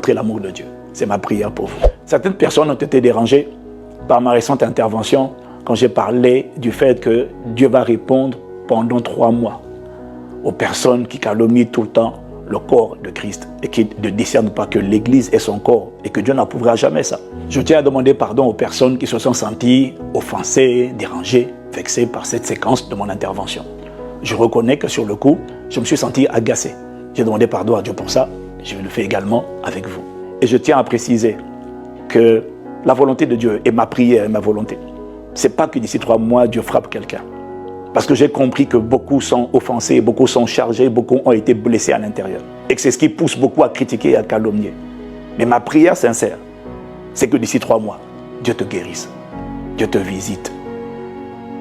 rencontrer l'amour de Dieu. C'est ma prière pour vous. Certaines personnes ont été dérangées par ma récente intervention quand j'ai parlé du fait que Dieu va répondre pendant 3 mois aux personnes qui calomnient tout le temps le corps de Christ et qui ne discernent pas que l'Église est son corps et que Dieu n'approuvera jamais ça. Je tiens à demander pardon aux personnes qui se sont senties offensées, dérangées, vexées par cette séquence de mon intervention. Je reconnais que sur le coup, je me suis senti agacé. J'ai demandé pardon à Dieu pour ça. Je le fais également avec vous. Et je tiens à préciser que la volonté de Dieu et ma prière et ma volonté, ce n'est pas que d'ici 3 mois, Dieu frappe quelqu'un. Parce que j'ai compris que beaucoup sont offensés, beaucoup sont chargés, beaucoup ont été blessés à l'intérieur. Et que c'est ce qui pousse beaucoup à critiquer et à calomnier. Mais ma prière sincère, c'est que d'ici 3 mois, Dieu te guérisse, Dieu te visite.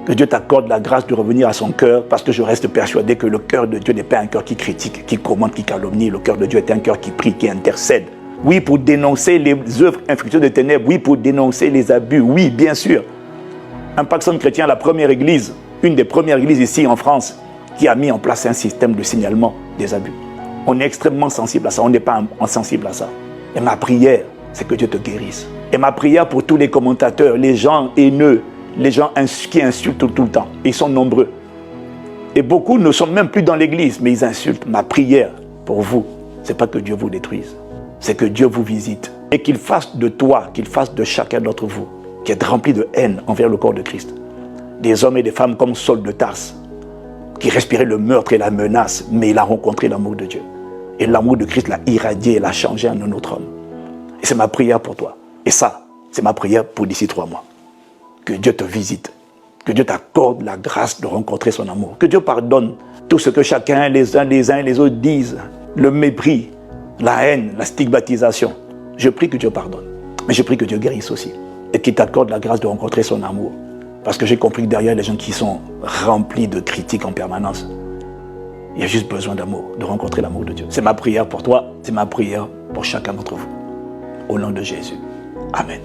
Que Dieu t'accorde la grâce de revenir à son cœur, parce que je reste persuadé que le cœur de Dieu n'est pas un cœur qui critique, qui commande, qui calomnie. Le cœur de Dieu est un cœur qui prie, qui intercède. Oui, pour dénoncer les œuvres infructueuses des ténèbres. Oui, pour dénoncer les abus. Oui, bien sûr. Impact Somme Chrétien, la première église, une des premières églises ici en France, qui a mis en place un système de signalement des abus. On est extrêmement sensible à ça, on n'est pas insensible à ça. Et ma prière, c'est que Dieu te guérisse. Et ma prière pour tous les commentateurs, les gens haineux, les gens qui insultent tout le temps, ils sont nombreux. Et beaucoup ne sont même plus dans l'église, mais ils insultent. Ma prière pour vous, ce n'est pas que Dieu vous détruise, c'est que Dieu vous visite. Et qu'il fasse de toi, qu'il fasse de chacun d'entre vous, qui est rempli de haine envers le corps de Christ, des hommes et des femmes comme Saul de Tarse, qui respiraient le meurtre et la menace, mais il a rencontré l'amour de Dieu. Et l'amour de Christ l'a irradié, l'a changé en un autre homme. Et c'est ma prière pour toi. Et ça, c'est ma prière pour d'ici 3 mois. Que Dieu te visite, que Dieu t'accorde la grâce de rencontrer son amour, que Dieu pardonne tout ce que chacun, les uns et les autres disent, le mépris, la haine, la stigmatisation. Je prie que Dieu pardonne, mais je prie que Dieu guérisse aussi et qu'il t'accorde la grâce de rencontrer son amour. Parce que j'ai compris que derrière les gens qui sont remplis de critiques en permanence, il y a juste besoin d'amour, de rencontrer l'amour de Dieu. C'est ma prière pour toi, c'est ma prière pour chacun d'entre vous. Au nom de Jésus. Amen.